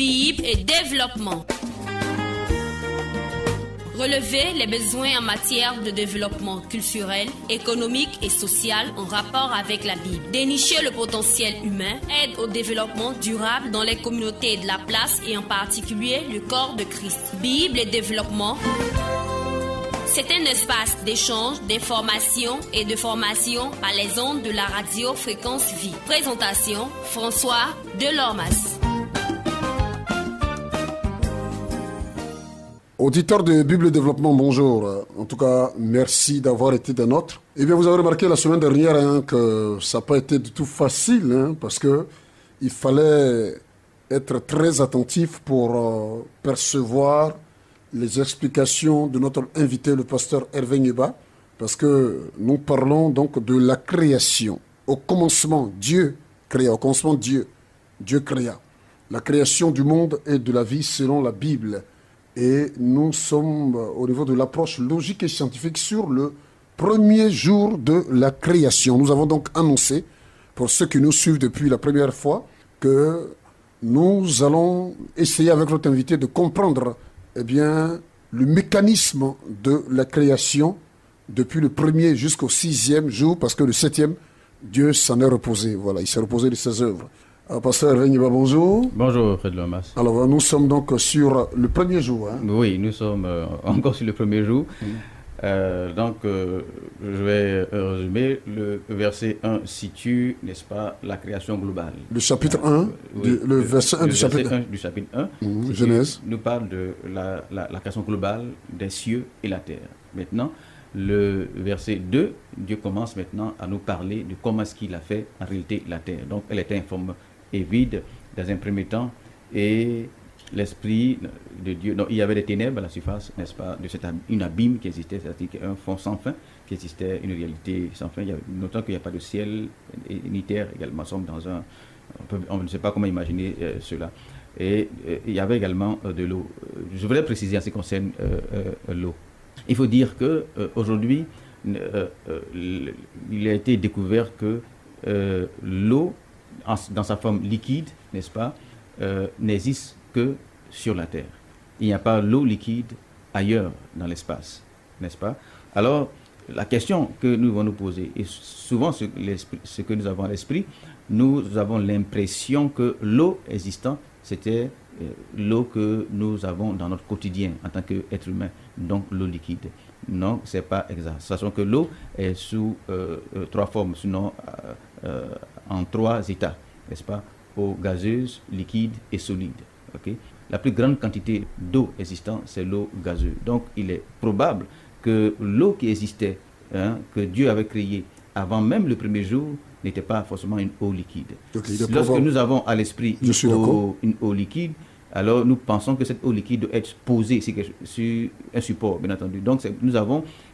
Bible et développement. Relever les besoins en matière de développement culturel, économique et social en rapport avec la Bible. Dénicher le potentiel humain, aide au développement durable dans les communautés de la place et en particulier le corps de Christ. Bible et développement. C'est un espace d'échange, d'information et de formation par les ondes de la radio Fréquence Vie. Présentation, François Delormas. Auditeurs de Bible Développement, bonjour. En tout cas, merci d'avoir été des nôtres. Eh bien, vous avez remarqué la semaine dernière que ça n'a pas été du tout facile, parce que il fallait être très attentif pour percevoir les explications de notre invité, le pasteur Hervé Nyeba, parce que nous parlons donc de la création. Au commencement, Dieu créa. Au commencement, Dieu créa. La création du monde et de la vie selon la Bible. Et nous sommes au niveau de l'approche logique et scientifique sur le premier jour de la création. Nous avons donc annoncé, pour ceux qui nous suivent depuis la première fois, que nous allons essayer avec notre invité de comprendre le mécanisme de la création depuis le premier jusqu'au 6e jour, parce que le 7e, Dieu s'en est reposé. Voilà, il s'est reposé de ses œuvres. Pasteur Hervé Nyeba, bonjour. Bonjour, Fred Lomas. Alors, nous sommes donc sur le premier jour. Oui, nous sommes encore sur le premier jour. Je vais résumer. Le verset 1 situe, n'est-ce pas, la création globale. Le chapitre 1, le verset 1 du chapitre 1. Du chapitre 1, Genèse. Nous parle de la création globale des cieux et la terre. Maintenant, le verset 2, Dieu commence maintenant à nous parler de comment est-ce qu'il a fait en réalité la terre. Donc, elle était informe et vide dans un premier temps, et l'Esprit de Dieu, donc il y avait des ténèbres à la surface, n'est-ce pas, de une abîme qui existait, c'est-à-dire un fond sans fin qui existait, une réalité sans fin. Notons qu'il n'y a pas de ciel ni terre également, nous sommes dans on ne sait pas comment imaginer cela. Et il y avait également de l'eau. Je voudrais préciser en ce qui concerne l'eau. Il faut dire que aujourd'hui, il a été découvert que l'eau, dans sa forme liquide, n'est-ce pas, n'existe que sur la Terre. Il n'y a pas l'eau liquide ailleurs dans l'espace, n'est-ce pas? Alors, la question que nous allons nous poser, et souvent ce que nous avons à l'esprit, nous avons l'impression que l'eau existante, c'était l'eau que nous avons dans notre quotidien en tant qu'être humain, donc l'eau liquide. Non, ce n'est pas exact. Sachant que l'eau est sous trois formes, sinon en trois états, n'est-ce pas? Eau gazeuse, liquide et solide. Okay? La plus grande quantité d'eau existante, c'est l'eau gazeuse. Donc, il est probable que l'eau qui existait, que Dieu avait créée avant même le premier jour, n'était pas forcément une eau liquide. Lorsque nous avons à l'esprit une eau liquide, alors nous pensons que cette eau liquide doit être posée sur un support, bien entendu. Donc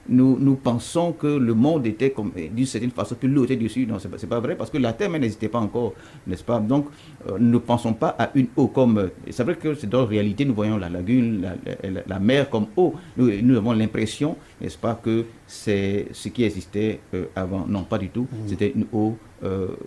nous pensons que le monde était d'une certaine façon, que l'eau était dessus. Non, c'est pas vrai, parce que la terre même n'existait pas encore, n'est-ce pas? Donc nous ne pensons pas à une eau comme... C'est vrai que dans la réalité, nous voyons la lagune, la mer comme eau. Nous avons l'impression, n'est-ce pas, que c'est ce qui existait avant. Non, pas du tout. C'était une eau,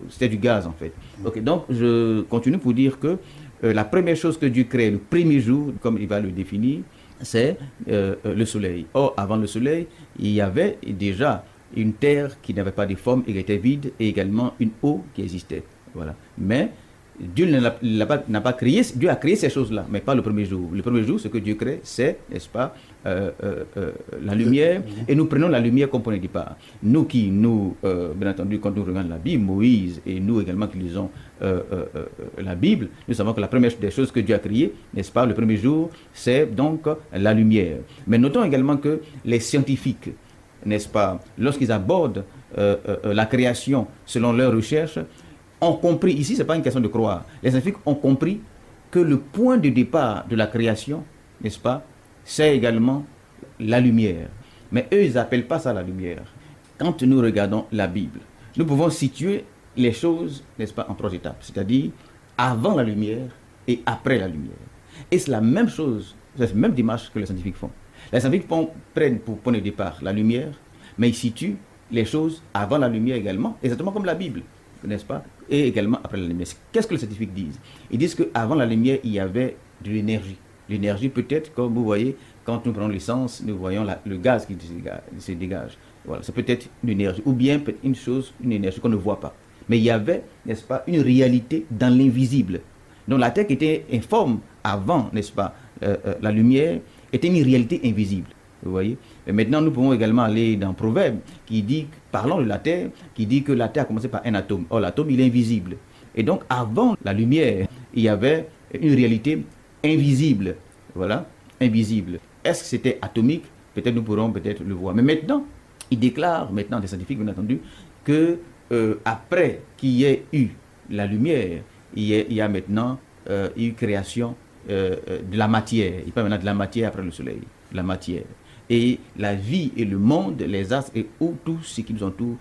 c'était du gaz en fait. Okay, donc je continue pour dire que la première chose que Dieu crée le premier jour, comme il va le définir, c'est le soleil. Or, avant le soleil, il y avait déjà une terre qui n'avait pas de forme et qui était vide, et également une eau qui existait. Voilà. Mais Dieu n'a pas créé, Dieu a créé ces choses-là, mais pas le premier jour. Le premier jour, ce que Dieu crée, c'est, n'est-ce pas, la lumière, et nous prenons la lumière comme point de départ. Nous, bien entendu, quand nous regardons la Bible, Moïse, et nous également qui lisons la Bible, nous savons que la première des choses que Dieu a créées, n'est-ce pas, le premier jour, c'est donc la lumière. Mais notons également que les scientifiques, n'est-ce pas, lorsqu'ils abordent la création selon leurs recherches, ont compris, ici ce n'est pas une question de croire, les scientifiques ont compris que le point de départ de la création, n'est-ce pas, c'est également la lumière. Mais eux, ils n'appellent pas ça la lumière. Quand nous regardons la Bible, nous pouvons situer les choses, n'est-ce pas, en trois étapes, c'est-à-dire avant la lumière et après la lumière. Et c'est la même chose, c'est la même démarche que les scientifiques font. Les scientifiques prennent pour point de départ la lumière, mais ils situent les choses avant la lumière également, exactement comme la Bible. n'est-ce pas, et également après la lumière. Qu'est-ce que les scientifiques disent? Ils disent qu'avant la lumière, il y avait de l'énergie. L'énergie peut-être, comme vous voyez, quand nous prenons l'essence, nous voyons le gaz qui se dégage. Voilà, c'est peut-être une énergie, ou bien une énergie qu'on ne voit pas. Mais il y avait, n'est-ce pas, une réalité dans l'invisible. Donc la Terre qui était informe avant, n'est-ce pas, la lumière, était une réalité invisible. Vous voyez? Et maintenant, nous pouvons également aller dans Proverbe, qui dit, parlons de la Terre, qui dit que la Terre a commencé par un atome. Or, l'atome, il est invisible. Et donc, avant la lumière, il y avait une réalité invisible. Voilà, invisible. Est-ce que c'était atomique? Peut-être nous pourrons peut-être le voir. Mais maintenant, ils déclarent, maintenant des scientifiques bien entendu, que après qu'il y ait eu la lumière, il y a maintenant une création de la matière. Il parle maintenant de la matière après le soleil, la matière. Et la vie et le monde, les astres et tout ce qui nous entoure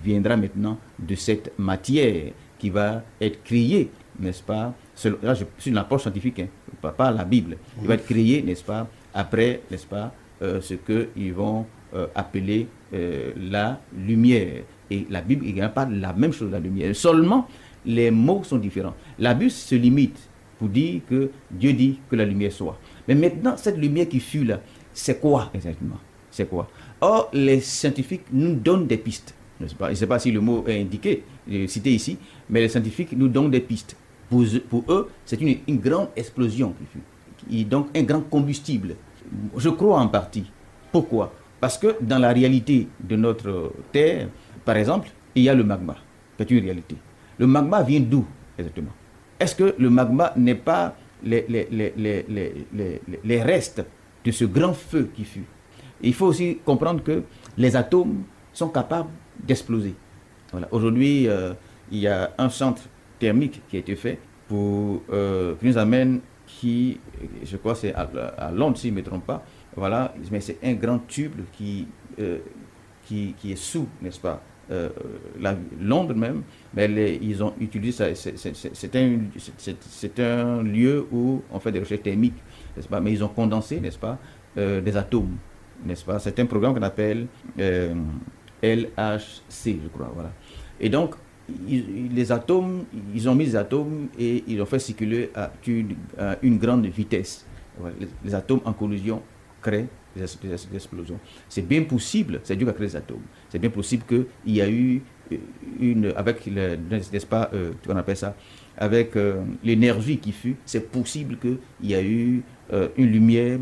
viendra maintenant de cette matière qui va être créée, n'est-ce pas? Là, je suis dans l'approche scientifique, hein, pas la Bible. Il va être créé, n'est-ce pas, après, n'est-ce pas, ce qu'ils vont appeler la lumière. Et la Bible également parle de la même chose, la lumière. Seulement, les mots sont différents. La Bible se limite pour dire que Dieu dit que la lumière soit. Mais maintenant, cette lumière qui fut là, c'est quoi exactement? C'est quoi? Or, les scientifiques nous donnent des pistes. N'est-ce pas? Je ne sais pas si le mot est indiqué, cité ici, mais les scientifiques nous donnent des pistes. Pour eux, c'est une grande explosion qui fut. Donc, un grand combustible. Je crois en partie. Pourquoi? Parce que dans la réalité de notre Terre, par exemple, il y a le magma, qui est une réalité. Le magma vient d'où exactement? Est-ce que le magma n'est pas les restes de ce grand feu qui fut? Il faut aussi comprendre que les atomes sont capables d'exploser. Voilà. Aujourd'hui, il y a un centre thermique qui a été fait pour qui nous amène, je crois c'est à Londres si je ne me trompe pas, voilà, mais c'est un grand tube qui est sous, n'est-ce pas, Londres même, mais ils ont utilisé ça, c'est un lieu où on fait des recherches thermiques, n'est-ce pas, mais ils ont condensé, n'est-ce pas, des atomes, n'est-ce pas, c'est un programme qu'on appelle LHC, je crois, voilà. Et donc, les atomes, ils ont mis les atomes et ils ont fait circuler à une grande vitesse. Voilà. Les atomes en collision créent des explosions. C'est bien possible, c'est Dieu qui a créé les atomes. C'est bien possible qu'il y a eu avec n'est-ce pas, qu'on appelle ça, avec l'énergie qui fut, c'est possible qu'il y a eu une lumière,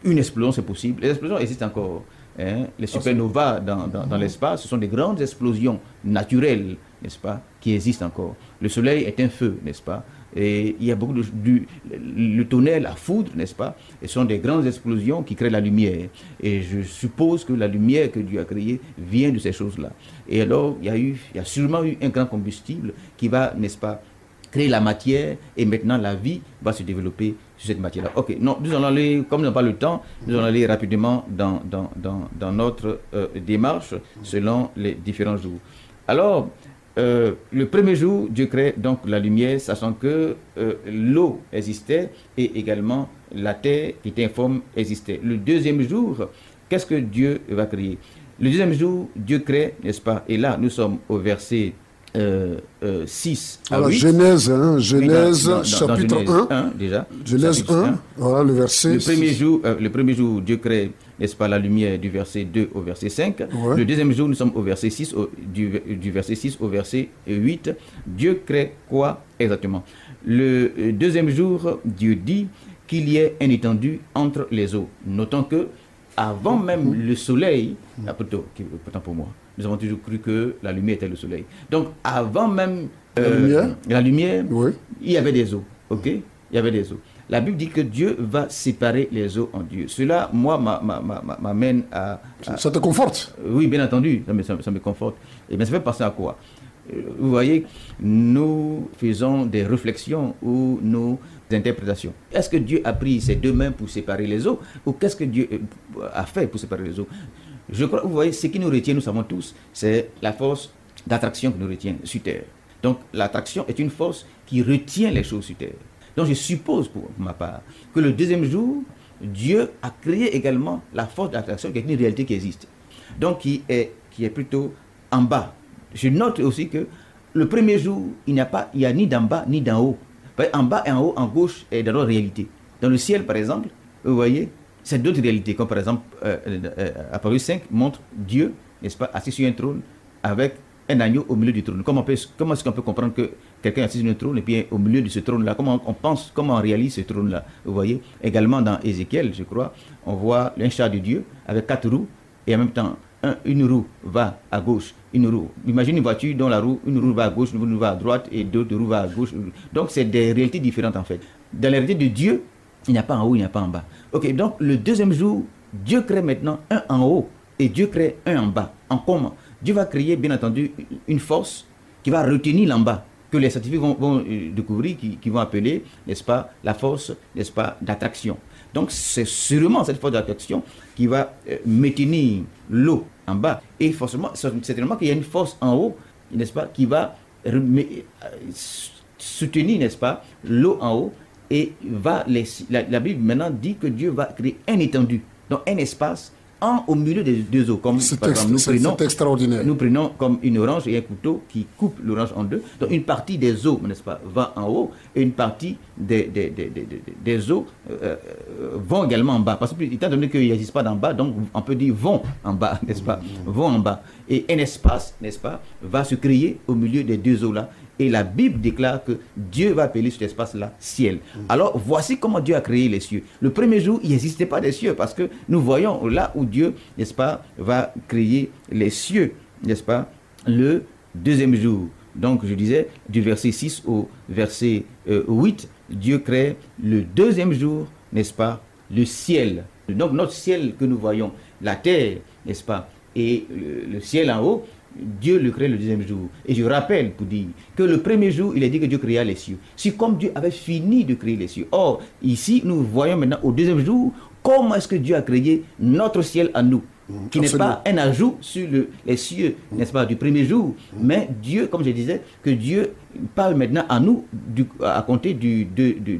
une explosion, c'est possible. Les explosions existent encore. Hein, les supernovas dans l'espace, ce sont des grandes explosions naturelles, n'est-ce pas, qui existent encore. Le soleil est un feu, n'est-ce pas, et il y a beaucoup le tonnerre, la foudre, n'est-ce pas, et ce sont des grandes explosions qui créent la lumière. Et je suppose que la lumière que Dieu a créée vient de ces choses-là. Et alors, il y a sûrement eu un grand combustible qui va, n'est-ce pas, créer la matière, et maintenant la vie va se développer sur cette matière-là. Ok, non, nous allons aller, comme nous n'avons pas le temps, nous allons aller rapidement dans notre démarche selon les différents jours. Alors, le premier jour, Dieu crée donc la lumière, sachant que l'eau existait et également la terre qui était informe existait. Le deuxième jour, qu'est-ce que Dieu va créer? Le deuxième jour, Dieu crée, n'est-ce pas? Et là, nous sommes au verset 6 à 8. Genèse, chapitre Genèse 1. Déjà. Genèse 1, voilà le verset le premier jour, Dieu crée, n'est-ce pas, la lumière du verset 2 au verset 5. Ouais. Le deuxième jour, nous sommes au verset 6, du verset 6 au verset 8. Dieu crée quoi exactement? Le deuxième jour, Dieu dit qu'il y ait un étendu entre les eaux. Notons que avant même le soleil, pourtant pour moi, nous avons toujours cru que la lumière était le soleil. Donc, avant même la lumière, oui, il y avait des eaux. Ok? Il y avait des eaux. La Bible dit que Dieu va séparer les eaux en Dieu. Cela, moi, m'amène à... Ça te conforte? Oui, bien entendu, ça me conforte. Et bien, ça fait penser à quoi? Vous voyez, nous faisons des réflexions ou nos interprétations. Est-ce que Dieu a pris ses deux mains pour séparer les eaux? Ou qu'est-ce que Dieu a fait pour séparer les eaux? Je crois, vous voyez, ce qui nous retient, nous savons tous, c'est la force d'attraction qui nous retient sur Terre. Donc, l'attraction est une force qui retient les choses sur Terre. Donc, je suppose, pour ma part, que le deuxième jour, Dieu a créé également la force d'attraction qui est une réalité qui existe. Donc, qui est plutôt en bas je note aussi que le premier jour, il n'y a ni d'en bas ni d'en haut. En bas et en haut, en gauche, est dans notre réalité. Dans le ciel, par exemple, vous voyez, c'est d'autres réalités, comme par exemple, Apocalypse 5 montre Dieu, n'est-ce pas, assis sur un trône avec un agneau au milieu du trône. Comment est-ce qu'on peut comprendre que quelqu'un est assis sur un trône et puis au milieu de ce trône-là, comment on réalise ce trône-là? Vous voyez, également dans Ézéchiel, je crois, on voit un char de Dieu avec 4 roues et en même temps, une roue va à gauche, une roue. Imagine une voiture dont une roue va à gauche, une roue va à droite et d'autres roues va à gauche. Donc c'est des réalités différentes en fait. Dans la réalité de Dieu, il n'y a pas en haut, il n'y a pas en bas. Ok, donc le deuxième jour, Dieu crée maintenant un en haut et Dieu crée un en bas. En comment? Dieu va créer bien entendu une force qui va retenir l'en bas, que les scientifiques vont découvrir, qui vont appeler, n'est-ce pas, la force, n'est-ce pas, d'attraction. Donc c'est sûrement cette force d'attraction qui va maintenir l'eau en bas. Et forcément, certainement qu'il y a une force en haut, n'est-ce pas, qui va soutenir, n'est-ce pas, l'eau en haut. Et la Bible maintenant dit que Dieu va créer un étendu, donc un espace au milieu des deux eaux. Comme c'est extraordinaire. Nous prenons comme une orange et un couteau qui coupe l'orange en deux. Donc une partie des eaux, n'est-ce pas, va en haut et une partie des eaux vont également en bas. Parce que étant donné qu'il n'existe pas d'en bas, donc on peut dire vont en bas, n'est-ce pas, vont en bas. Et un espace, n'est-ce pas, va se créer au milieu des deux eaux-là. Et la Bible déclare que Dieu va appeler cet espace-là ciel. Alors, voici comment Dieu a créé les cieux. Le premier jour, il n'existait pas des cieux parce que nous voyons là où Dieu, n'est-ce pas, va créer les cieux, n'est-ce pas, le deuxième jour. Donc, je disais, du verset 6 au verset 8, Dieu crée le deuxième jour, n'est-ce pas, le ciel. Donc, notre ciel que nous voyons, la terre, n'est-ce pas, et le ciel en haut, Dieu le crée le deuxième jour. Et je rappelle pour dire que le premier jour, il a dit que Dieu créa les cieux. C'est comme Dieu avait fini de créer les cieux. Or, ici, nous voyons maintenant au deuxième jour, comment est-ce que Dieu a créé notre ciel à nous, qui n'est pas un ajout sur les cieux, n'est-ce pas, du premier jour, mais Dieu, comme je disais, que Dieu parle maintenant à nous, à compter du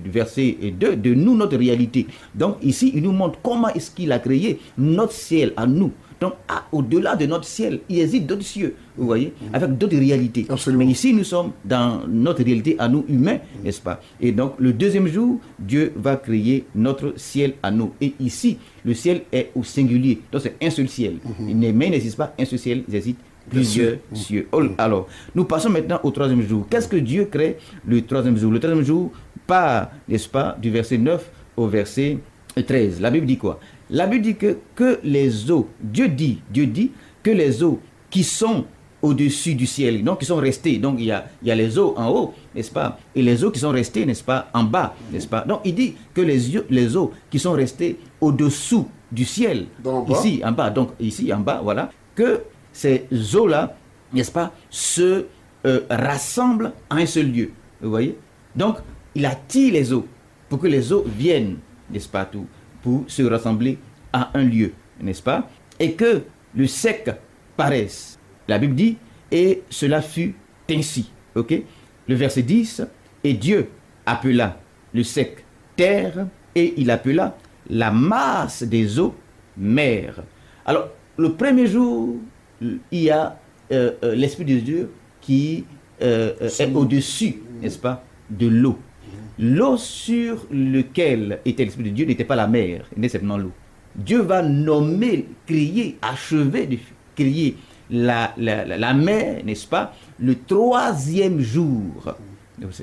verset 2, de nous, notre réalité. Donc ici, il nous montre comment est-ce qu'il a créé notre ciel à nous. Donc, au-delà de notre ciel, il existe d'autres cieux, vous voyez, avec d'autres réalités. Absolument. Mais ici, nous sommes dans notre réalité à nous humains, n'est-ce pas? Et donc, le deuxième jour, Dieu va créer notre ciel à nous. Et ici, le ciel est au singulier. Donc, c'est un seul ciel. Mais il n'existe pas un seul ciel, il existe plusieurs cieux. Alors, nous passons maintenant au troisième jour. Qu'est-ce que Dieu crée le troisième jour? Le troisième jour part, n'est-ce pas, du verset 9 au verset 13. La Bible dit quoi? La Bible dit que les eaux, Dieu dit que les eaux qui sont au-dessus du ciel, donc qui sont restées, donc il y a les eaux en haut, n'est-ce pas, et les eaux qui sont restées, n'est-ce pas, en bas, n'est-ce pas. Donc il dit que les eaux qui sont restées au-dessous du ciel, ici en bas, donc ici en bas, voilà, que ces eaux-là, n'est-ce pas, se rassemblent à un seul lieu, vous voyez. Donc il attire les eaux pour que les eaux viennent, n'est-ce pas, tout, pour se rassembler à un lieu, n'est-ce pas, et que le sec paraisse. La Bible dit, et cela fut ainsi, ok. Le verset 10, et Dieu appela le sec terre, et il appela la masse des eaux mer. Alors, le premier jour, il y a l'Esprit de Dieu qui est au-dessus, n'est-ce pas, de l'eau. L'eau sur laquelle était l'Esprit de Dieu n'était pas la mer, il était simplement l'eau. Dieu va nommer, créer, achever de créer la mer, n'est-ce pas, le troisième jour,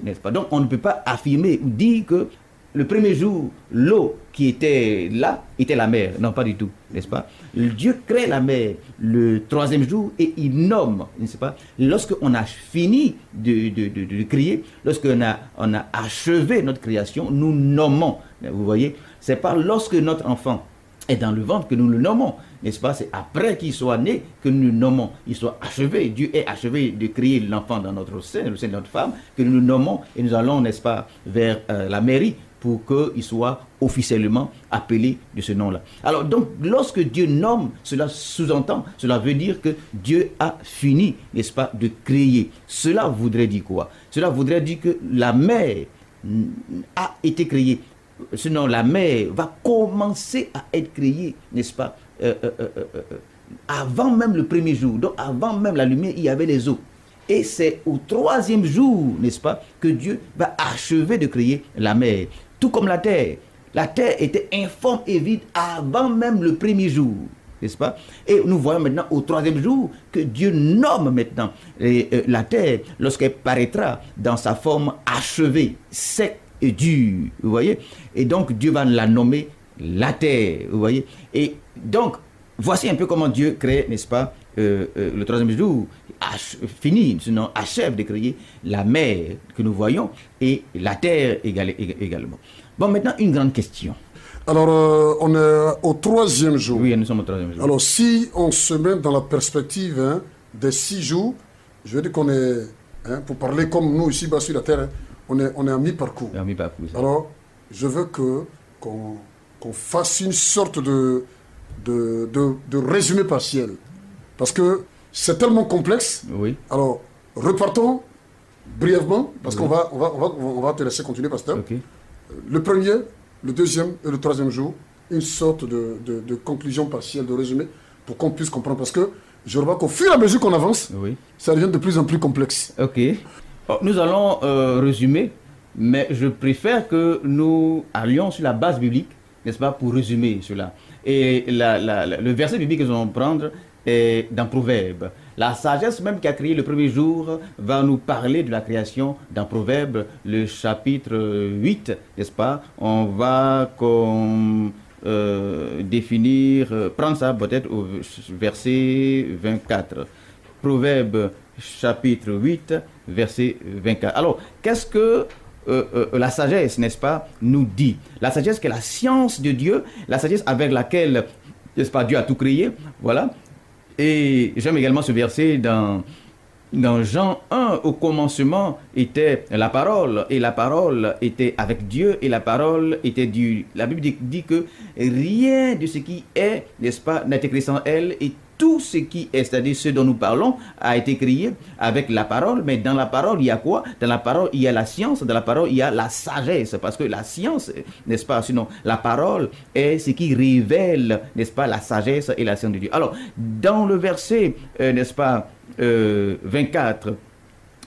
n'est-ce pas. Donc on ne peut pas affirmer ou dire que le premier jour, l'eau qui était là était la mer. Non, pas du tout, n'est-ce pas. Dieu crée la mer le troisième jour et il nomme, n'est-ce pas. Lorsqu'on a fini de créer, lorsqu'on a achevé notre création, nous nommons. Vous voyez, c'est pas lorsque notre enfant est dans le ventre que nous le nommons, n'est-ce pas. C'est après qu'il soit né que nous le nommons. Il soit achevé, Dieu est achevé de créer l'enfant dans notre sein, le sein de notre femme, que nous le nommons et nous allons, n'est-ce pas, vers la mairie pour qu'il soit officiellement appelé de ce nom-là. Alors donc, lorsque Dieu nomme, cela sous-entend, cela veut dire que Dieu a fini, n'est-ce pas, de créer. Cela voudrait dire quoi? Cela voudrait dire que la mer a été créée. Sinon, la mer va commencer à être créée, n'est-ce pas, avant même le premier jour, donc avant même la lumière, il y avait les eaux. Et c'est au troisième jour, n'est-ce pas, que Dieu va achever de créer la mer. Tout comme la terre. La terre était informe et vide avant même le premier jour, n'est-ce pas? Et nous voyons maintenant au troisième jour que Dieu nomme maintenant la terre lorsqu'elle paraîtra dans sa forme achevée, sec et dure, vous voyez? Et donc Dieu va la nommer la terre, vous voyez? Et donc, voici un peu comment Dieu crée, n'est-ce pas, le troisième jour, finit, sinon achève de créer la mer que nous voyons et la terre également. Bon, maintenant, une grande question. Alors, on est au troisième jour. Oui, nous sommes au troisième jour. Alors, si on se met dans la perspective des 6 jours, je veux dire qu'on est, pour parler comme nous ici bas sur la terre, on est à mi-parcours. À mi-parcours. Alors, je veux qu'on fasse une sorte de résumé partiel. Parce que c'est tellement complexe. Oui. Alors, repartons brièvement, parce qu'on va te laisser continuer, pasteur. Okay. Le premier, le deuxième et le troisième jour, une sorte de conclusion partielle, de résumé, pour qu'on puisse comprendre. Parce que je vois qu'au fur et à mesure qu'on avance, oui, ça devient de plus en plus complexe. Ok. Oh, nous allons résumer, mais je préfère que nous allions sur la base biblique, n'est-ce pas, pour résumer cela. Et le verset biblique que nous allons prendre est dans Proverbes. La sagesse même qui a créé le premier jour va nous parler de la création dans Proverbes, le chapitre 8, n'est-ce pas? On va définir, prendre ça peut-être au verset 24. Proverbes chapitre 8, verset 24. Alors, qu'est-ce que la sagesse, n'est-ce pas, nous dit? La sagesse qui est la science de Dieu, la sagesse avec laquelle, n'est-ce pas, Dieu a tout créé, voilà. Et j'aime également ce verset dans Jean 1, au commencement était la parole, et la parole était avec Dieu, et la parole était Dieu. La Bible dit que rien de ce qui est, n'est-ce pas, n'a été créé sans elle, et tout ce qui est, c'est-à-dire ce dont nous parlons, a été créé avec la parole. Mais dans la parole, il y a quoi? Dans la parole, il y a la science, dans la parole, il y a la sagesse, parce que la science, n'est-ce pas, sinon la parole est ce qui révèle, n'est-ce pas, la sagesse et la science de Dieu. Alors, dans le verset, n'est-ce pas, 24,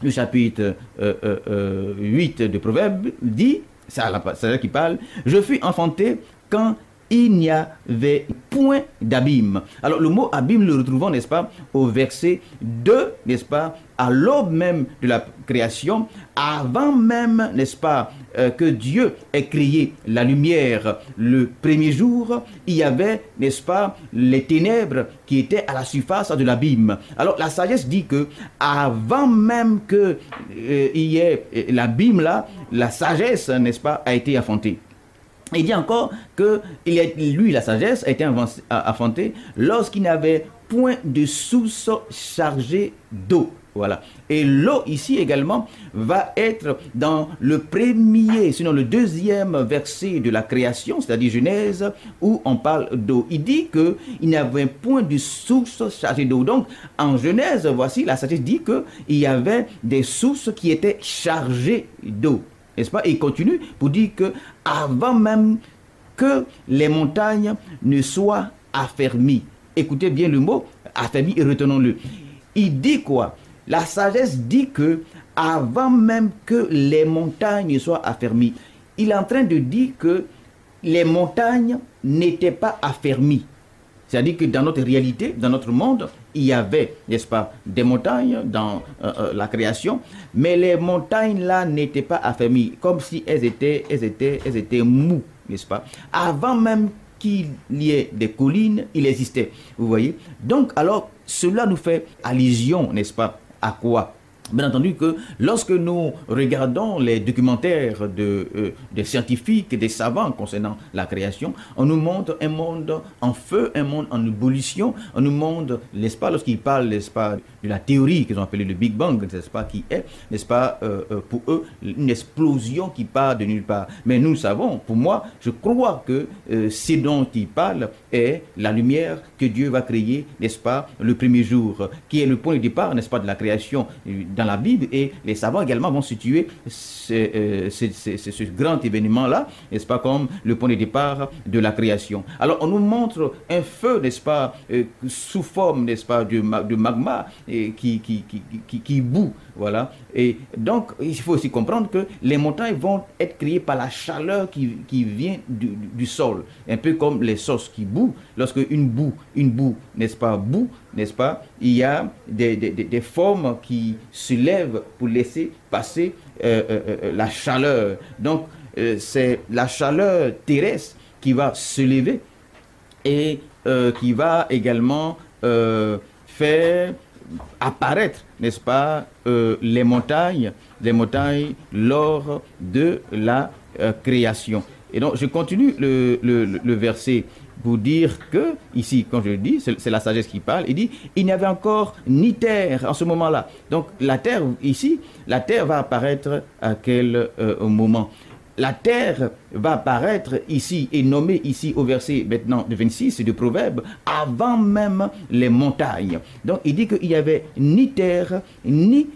le chapitre 8 de Proverbes, dit, c'est la sagesse qui parle, « Je fus enfanté quand il n'y avait point d'abîme. » Alors le mot abîme le retrouvons, n'est-ce pas, au verset 2, n'est-ce pas, à l'aube même de la création, avant même, n'est-ce pas, que Dieu ait créé la lumière le premier jour, il y avait, n'est-ce pas, les ténèbres qui étaient à la surface de l'abîme. Alors la sagesse dit que avant même que il y ait l'abîme là, la sagesse, n'est-ce pas, a été affrontée. Il dit encore que lui, la sagesse, a été affrontée lorsqu'il n'avait point de source chargée d'eau. Voilà. Et l'eau ici également va être dans le premier, sinon le deuxième verset de la création, c'est-à-dire Genèse, où on parle d'eau. Il dit qu'il n'avait point de source chargée d'eau. Donc, en Genèse, voici, la sagesse dit qu'il y avait des sources qui étaient chargées d'eau. N'est-ce pas? Et il continue pour dire que avant même que les montagnes ne soient affermies. Écoutez bien le mot affermi et retenons-le. Il dit quoi? La sagesse dit que avant même que les montagnes soient affermies, il est en train de dire que les montagnes n'étaient pas affermies. C'est-à-dire que dans notre réalité, dans notre monde, il y avait, n'est-ce pas, des montagnes dans la création, mais les montagnes là n'étaient pas affermies, comme si elles étaient moues, n'est-ce pas? Avant même qu'il y ait des collines, il existait, vous voyez? Donc alors, cela nous fait allusion, n'est-ce pas, à quoi? Bien entendu que lorsque nous regardons les documentaires des scientifiques et des savants concernant la création, on nous montre un monde en feu, un monde en ébullition, on nous montre, n'est-ce pas, lorsqu'ils parlent, n'est-ce pas, de la théorie qu'ils ont appelée le Big Bang, n'est-ce pas, qui est, n'est-ce pas, pour eux, une explosion qui part de nulle part. Mais nous savons, pour moi, je crois que ce dont ils parlent est la lumière que Dieu va créer, n'est-ce pas, le premier jour, qui est le point de départ, n'est-ce pas, de la création dans la Bible, et les savants également vont situer ce grand événement-là, n'est-ce pas, comme le point de départ de la création. Alors on nous montre un feu, n'est-ce pas, sous forme, n'est-ce pas, de magma qui bout, voilà. Et donc il faut aussi comprendre que les montagnes vont être créées par la chaleur qui vient du sol, un peu comme les sauces qui bouent. Lorsque une boue, n'est-ce pas, boue, n'est-ce pas, il y a des formes qui se lèvent pour laisser passer la chaleur. Donc c'est la chaleur terrestre qui va se lever et qui va également faire apparaître, n'est-ce pas, les montagnes lors de la création. Et donc je continue le verset pour dire que, ici, quand je le dis, c'est la sagesse qui parle, il dit, il n'y avait encore ni terre en ce moment-là. Donc la terre, ici, la terre va apparaître à quel moment? La terre va apparaître ici et nommée ici au verset maintenant de 26 de Proverbe, avant même les montagnes. Donc il dit qu'il n'y avait ni terre, ni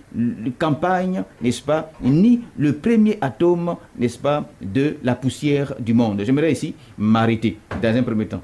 campagne, n'est-ce pas, ni le premier atome, n'est-ce pas, de la poussière du monde. J'aimerais ici m'arrêter dans un premier temps.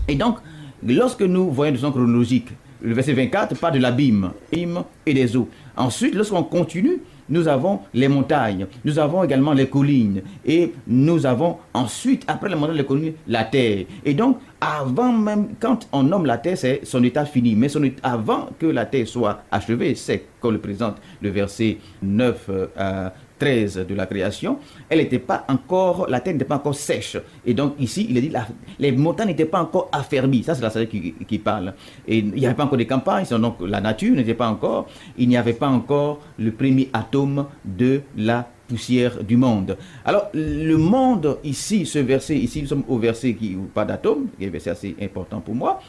Et donc, lorsque nous voyons de façon chronologique, le verset 24 parle de l'abîme et des eaux. Ensuite, lorsqu'on continue, nous avons les montagnes, nous avons également les collines, et nous avons ensuite, après les montagnes et les collines, la terre. Et donc, avant même, quand on nomme la terre, c'est son état fini, mais avant que la terre soit achevée, c'est comme le présente le verset 9 à 13 de la création, la terre n'était pas encore sèche. Et donc ici, il est dit, les montagnes n'étaient pas encore affermies. Ça, c'est la sagesse qui parle. Et il n'y avait pas encore de campagne, donc la nature n'était pas encore, il n'y avait pas encore le premier atome de la poussière du monde. Alors, le monde ici, ce verset, ici, nous sommes au verset qui n'a pas d'atome, qui est un verset assez important pour moi,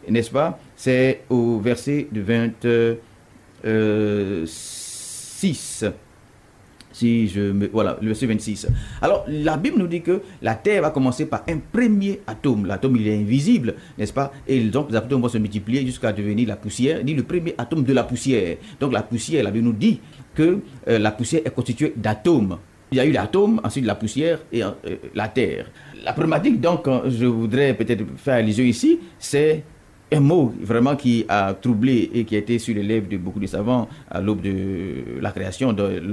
n'est-ce pas? C'est au verset de 26. Voilà, le verset 26. Alors, la Bible nous dit que la terre va commencer par un premier atome. L'atome, il est invisible, n'est-ce pas? Et donc, les atomes vont se multiplier jusqu'à devenir la poussière. Il dit le premier atome de la poussière. Donc, la poussière, la Bible nous dit que la poussière est constituée d'atomes. Il y a eu l'atome, ensuite la poussière et la terre. La problématique, donc, je voudrais peut-être faire allusion ici, c'est un mot vraiment qui a troublé et qui a été sur les lèvres de beaucoup de savants à l'aube de la création de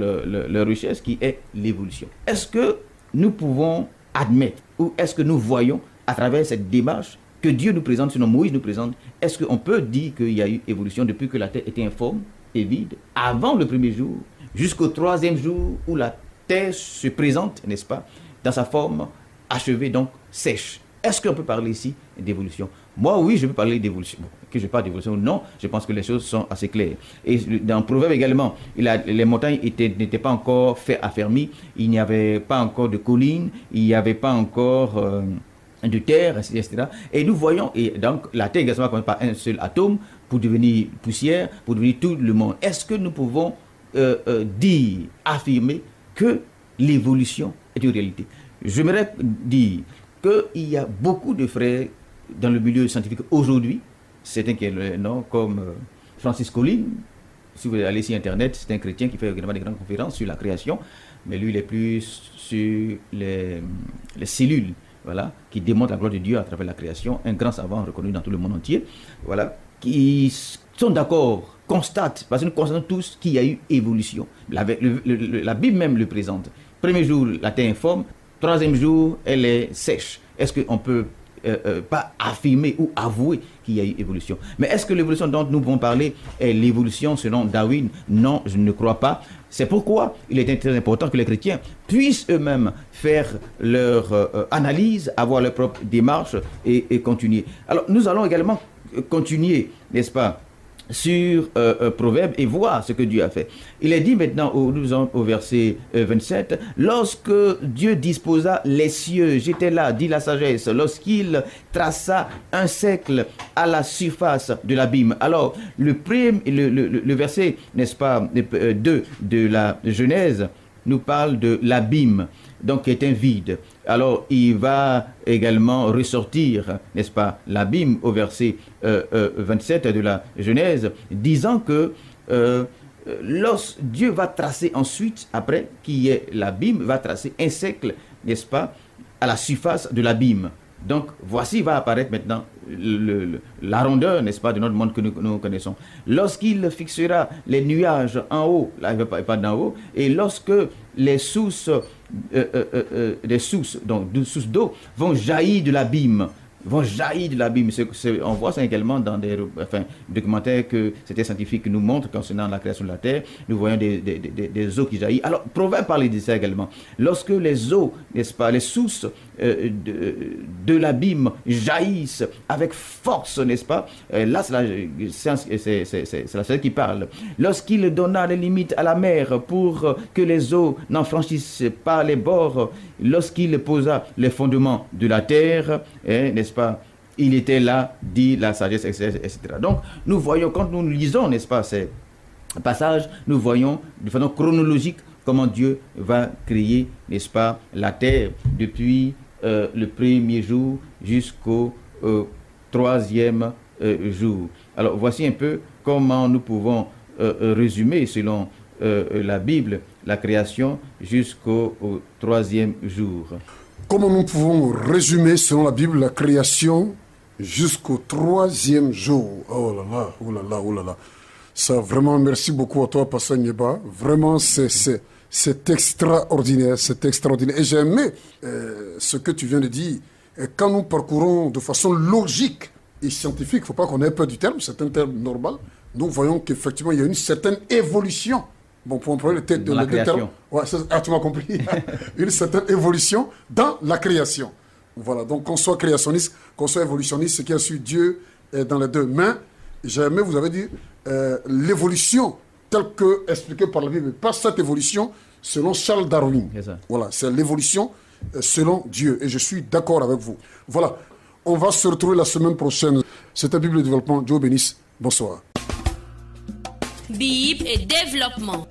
leur richesse, qui est l'évolution. Est-ce que nous pouvons admettre, ou est-ce que nous voyons à travers cette démarche que Dieu nous présente, sinon Moïse nous présente, est-ce qu'on peut dire qu'il y a eu évolution depuis que la terre était informe et vide, avant le premier jour, jusqu'au troisième jour où la terre se présente, n'est-ce pas, dans sa forme achevée, donc sèche? Est-ce qu'on peut parler ici d'évolution? Moi, oui, je peux parler d'évolution. Bon, que je parle d'évolution, non, je pense que les choses sont assez claires. Et dans Proverbe également, les montagnes n'étaient pas encore affermies, il n'y avait pas encore de collines, il n'y avait pas encore de terre, etc. Et nous voyons, et donc la terre également commence par un seul atome pour devenir poussière, pour devenir tout le monde. Est-ce que nous pouvons affirmer que l'évolution est une réalité? J'aimerais dire qu'il y a beaucoup de frères dans le milieu scientifique aujourd'hui, certains qui ont le nom comme Francis Collins. Si vous allez sur Internet, c'est un chrétien qui fait également des grandes conférences sur la création, mais lui il est plus sur les cellules, voilà, qui démontrent la gloire de Dieu à travers la création, un grand savant reconnu dans tout le monde entier, voilà, qui sont d'accord, constatent, parce que nous constatons tous qu'il y a eu évolution. La Bible même le présente. Premier jour, la terre est informe, troisième jour, elle est sèche. Est-ce qu'on peut pas affirmer ou avouer qu'il y a eu évolution? Mais est-ce que l'évolution dont nous pouvons parler est l'évolution selon Darwin? Non, je ne crois pas. C'est pourquoi il est très important que les chrétiens puissent eux-mêmes faire leur analyse, avoir leur propre démarche et continuer. Alors nous allons également continuer, n'est-ce pas, sur Proverbe et voir ce que Dieu a fait. Il est dit maintenant au verset 27, lorsque Dieu disposa les cieux, j'étais là, dit la sagesse, lorsqu'il traça un cercle à la surface de l'abîme. Alors le verset, n'est-ce pas, 2 de la Genèse nous parle de l'abîme, donc qui est un vide. Alors il va également ressortir, n'est-ce pas, l'abîme au verset 27 de la Genèse, disant que Dieu va tracer ensuite, après, qui est l'abîme, va tracer un cercle, n'est-ce pas, à la surface de l'abîme. Donc, voici va apparaître maintenant la rondeur, n'est-ce pas, de notre monde que nous connaissons. Lorsqu'il fixera les nuages en haut, là, il ne va pas d'en haut, et lorsque les sources d'eau vont jaillir de l'abîme, on voit ça également dans des documentaires que certains scientifiques nous montrent concernant la création de la Terre. Nous voyons des eaux qui jaillissent. Alors, Proverbe parle de ça également. Lorsque les eaux, n'est-ce pas, les sources de l'abîme jaillissent avec force, n'est-ce pas, là, c'est la science qui parle. Lorsqu'il donna les limites à la mer pour que les eaux n'en franchissent pas les bords, lorsqu'il posa les fondements de la terre, n'est-ce pas, il était là, dit la sagesse, etc. Donc, nous voyons, quand nous lisons, n'est-ce pas, ces passages, nous voyons de façon chronologique comment Dieu va créer, n'est-ce pas, la terre depuis le premier jour jusqu'au troisième jour. Alors, voici un peu comment nous pouvons résumer, selon la Bible, la création jusqu'au troisième jour. Comment nous pouvons résumer, selon la Bible, la création jusqu'au troisième jour? Oh là là, oh là là, oh là là. Ça, vraiment, merci beaucoup à toi, Pasteur Nyeba. Vraiment, c'est extraordinaire, c'est extraordinaire. Et j'ai aimé ce que tu viens de dire. Et quand nous parcourons de façon logique et scientifique, il ne faut pas qu'on ait peur du terme, c'est un terme normal, nous voyons qu'effectivement, il y a une certaine évolution. Bon, pour employer le terme de la création. Ouais, tu m'as compris. Une certaine évolution dans la création. Voilà, donc qu'on soit créationniste, qu'on soit évolutionniste, ce qui a su Dieu est dans les deux mains. J'ai aimé, vous avez dit, l'évolution telle que expliquée par la Bible, pas cette évolution selon Charles Darwin. Voilà, c'est l'évolution selon Dieu. Et je suis d'accord avec vous. Voilà, on va se retrouver la semaine prochaine. C'était Bible de développement. Dieu bénisse. Bonsoir. Bible et développement.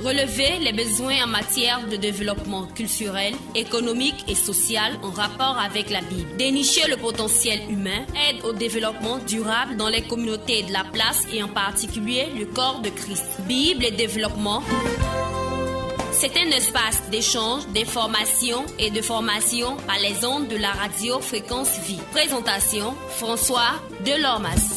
Relever les besoins en matière de développement culturel, économique et social en rapport avec la Bible. Dénicher le potentiel humain, aide au développement durable dans les communautés de la place et en particulier le corps de Christ. Bible et développement. C'est un espace d'échange, d'information et de formation par les ondes de la radio Fréquence Vie. Présentation, François Delormas.